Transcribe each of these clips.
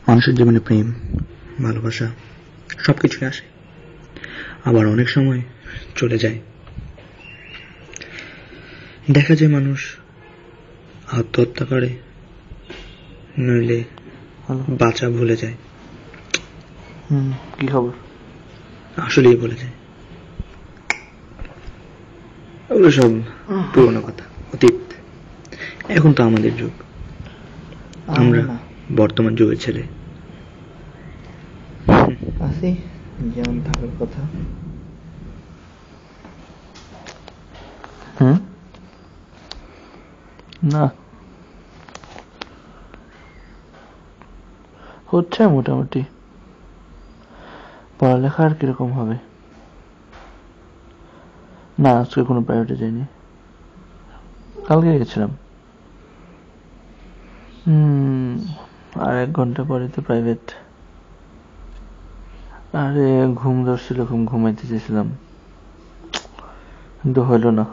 মানুষের জীবনে প্রেম, ভালোবাসা সবকিছুই আসে, আবার অনেক সময় চলে যায়। দেখা যায় মানুষ আত্মহত্যা করে, নইলে বাঁচা ভুলে যায়। কি খবর? আসলেই ভুলে যায়। ওগুলো সব পুরোনো কথা, অতীত। এখন তো আমাদের যুগ, আমরা বর্তমান যুগের ছেলে। আছি যেমন থাকার কথা। না হচ্ছে মোটামুটি। পড়ালেখা আর কিরকম হবে? না আজকে কোনো প্রাইভেটে যাইনি, কালকে গেছিলাম। আর 1 ঘন্টা পরে তো প্রাইভেট। আরে ঘুম ধরছিল, ঘুমাইতে চেয়েছিলাম কিন্তু হইল না।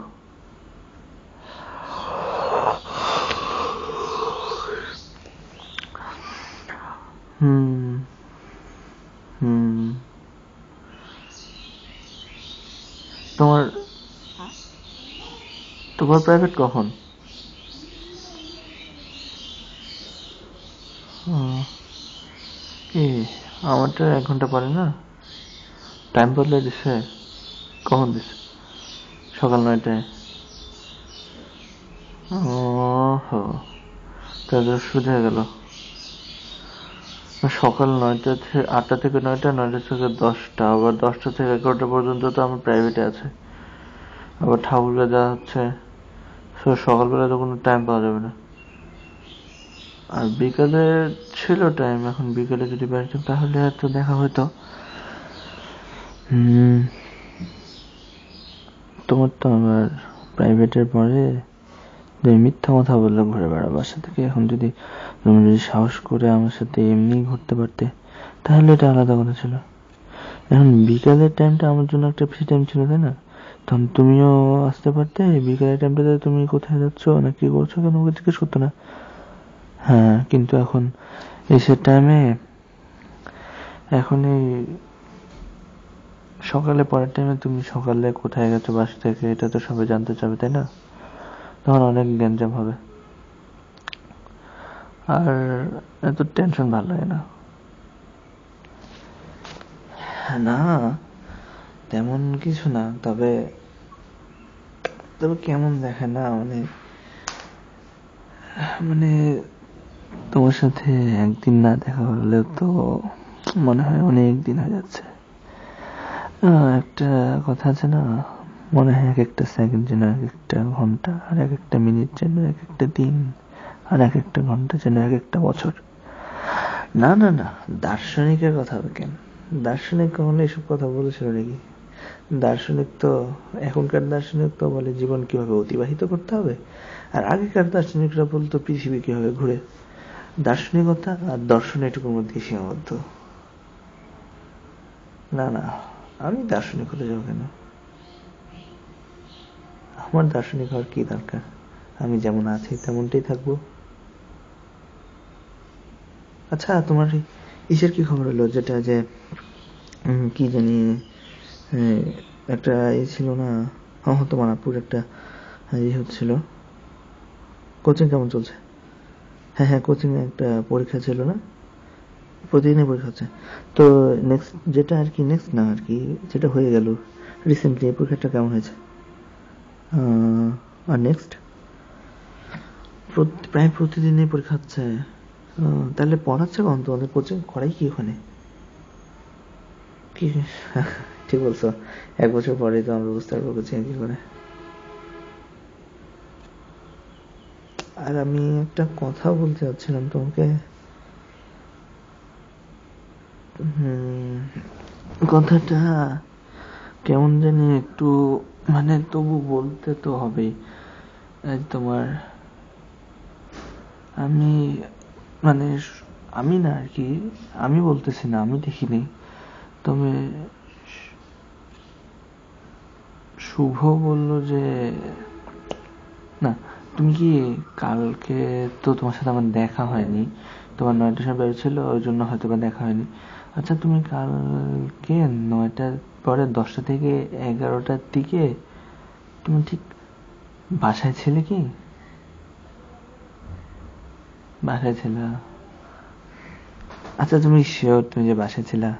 তোমার প্রাইভেট কখন? কি আমারটা 1 ঘন্টা পরে না? টাইম বদলে দিছে। কখন দিছে? সকাল 9টায়। তাহলে সুবিধা হয়ে গেল। সকাল 8টা থেকে 9টা, 9টা থেকে 10টা, আবার 10টা থেকে 11টা পর্যন্ত তো আমার প্রাইভেটে আছে। আবার ঠাকুরগা যা হচ্ছে, সকালবেলা তো কোনো টাইম পাওয়া যাবে না। আর বিকালে ছিল টাইম, এখন বিকালে যদি বেরোতাম তাহলে হয়তো দেখা হইতো। তোমার তো আবার প্রাইভেটের পরে তুমি মিথ্যা কথা বললে ঘুরে বেড়াও বাসা থেকে। এখন যদি তুমি সাহস করে আমার সাথে এমনি ঘুরতে পারতে তাহলে এটা আলাদা কথা ছিল। এখন বিকালের টাইমটা আমার জন্য একটা ফ্রি টাইম ছিল, তাই না? তখন তুমিও আসতে পারতে। বিকালের টাইমটাতে তুমি কোথায় যাচ্ছ না কি করছো কেন ওকে জিজ্ঞেস করতো না। হ্যাঁ, কিন্তু এখন এসে টাইমে, এখন এই সকালে পরের টাইমে তুমি সকালে কোথায় গেছো বাসা থেকে এটা তো সবাই জানতে চাবে, তাই না? তখন অনেক গ্যাঞ্জাম হবে, আর এত টেনশন ভালো লাগে না। না তেমন কিছু না, তবে কেমন দেখে না, মানে তোমার সাথে একদিন না দেখা হলেও তো মনে হয় অনেক দিন হয়ে যাচ্ছে। একটা কথা আছে না, মনে হয় এক একটা সেকেন্ড যেন এক একটা ঘন্টা, আর এক একটা মিনিট যেন এক একটা দিন, আর এক একটা ঘন্টা যেন এক একটা বছর। না না না, দার্শনিকের কথা হবে কেন? দার্শনিক কখনো এসব কথা বলেছিল নাকি? দার্শনিক তো, এখনকার দার্শনিক তো বলে জীবন কিভাবে অতিবাহিত করতে হবে, আর আগেকার দার্শনিকরা বলতো পৃথিবী কিভাবে ঘুরে। দার্শনিকতা আর দর্শন এটুকুর মধ্যে সীমাবদ্ধ। না না, আমি দার্শনিক হতে যাবো কেন? আমার দার্শনিক হওয়ার কি দরকার? আমি যেমন আছি তেমনটাই থাকবো। আচ্ছা, তোমার ইসের কি খবর হলো? যেটা যে কি জানি একটা ছিল না, মানাপুর একটা হচ্ছিল, কোচিং কেমন চলছে? হ্যাঁ, কোচিং একটা পরীক্ষা ছিল না, প্রতিদিনই পরীক্ষা হচ্ছে তো। নেক্সট যেটা আর কি, নেক্সট না আর কি, যেটা হয়ে গেল রিসেন্টলি, এই পরীক্ষাটা কেমন হয়েছে? আর নেক্সট প্রায় প্রতিদিনই পরীক্ষা হচ্ছে। তাহলে পড়াচ্ছে কখন? তোমাদের কোচিং করাই কি ওখানে? কি ঠিক বলছো, 1 বছর পরেই তো আমরা বুঝতে পারবো কোচিং কি করে। আর আমি একটা কথা বলতে চাচ্ছিলাম তোমাকে। কথাটা কেমন জানি একটু, মানে তবু বলতে তো হবেই। তোমার আমি না আর কি, আমি বলতেছি না, আমি দেখিনি, তবে শুভ বলল যে না, তুমি কি কালকে তো তোমার সাথে আমার দেখা হয়নি, তোমার 9টার সময় বেরোচ্ছিল, ওই জন্য হয়তো বা দেখা হয়নি। আচ্ছা, তুমি কালকে 9টার পরে 10টা থেকে 11টার দিকে তুমি ঠিক বাসায় ছিলে কি? বাসায় ছিল? আচ্ছা, তুমি শিওর তুমি যে বাসায় ছিলা?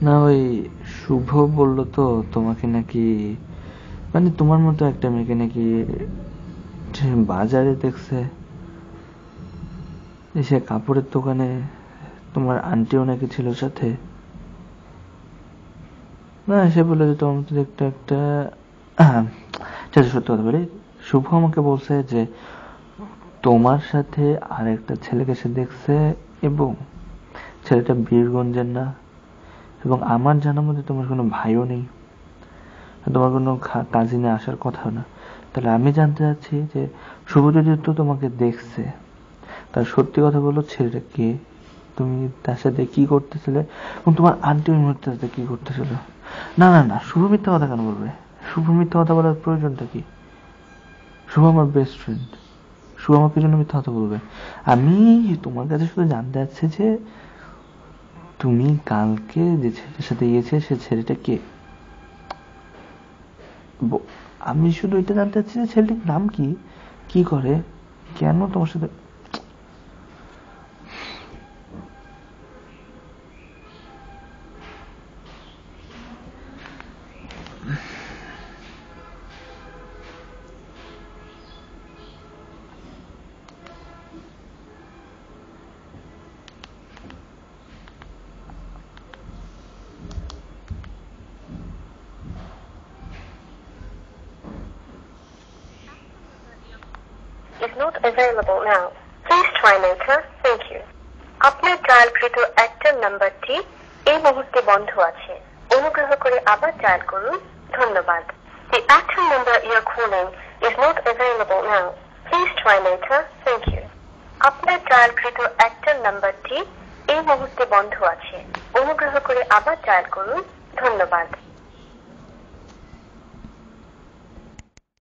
না, ওই শুভ বললো তো তোমাকে নাকি, মানে তোমার মতো একটা মেয়েকে নাকি বাজারে দেখছে, সে কাপড়ের দোকানে, তোমার আন্টিও নাকি ছিল সাথে। না, সে বলে যে তোমার মতো দেখতে একটা, সত্যি কথা বলি, শুভ আমাকে বলছে যে তোমার সাথে আর একটা ছেলেকে সে দেখছে, এবং ছেলেটা বীরগঞ্জের না, এবং আমার জানার মধ্যে তোমার কোনো ভাইও নেই, তোমার কোনো কাজিনে আসার কথা না। তাহলে আমি জানতে চাচ্ছি যে শুভ যদি তো তোমাকে দেখছে, তার সত্যি কথা বলো, ছেলেটা কে, তুমি তার সাথে কি করতেছিলে, এবং তোমার আন্টি ওই মুহূর্তে সাথে কি করতেছিল? না না না, শুভ মিথ্যা কথা কেন বলবে? শুভ মিথ্যা কথা বলার প্রয়োজনটা কি? শুভ আমার বেস্ট ফ্রেন্ড, শুভ আমাকে জন্য মিথ্যা কথা বলবে? আমি তোমার কাছে শুধু জানতে চাচ্ছি যে তুমি কালকে যে ছেলেটার সাথে গিয়েছে, সে ছেলেটা কে? আমি শুধু এটা জানতে চাচ্ছি যে ছেলেটির নাম কি, কি করে, কেন তোমার সাথে। is not available now. Please try later. Thank you. আপনার ডায়ালকৃত একটা নাম্বারটি এই মুহূর্তে বন্ধ আছে। অনুগ্রহ করে আবার ডায়াল করুন। ধন্যবাদ। The actual number you are calling is not available now. Please try later. Thank you. আপনার ডায়ালকৃত একটা নাম্বারটি এই মুহূর্তে বন্ধ আছে। অনুগ্রহ করে আবার ডায়াল করুন। ধন্যবাদ।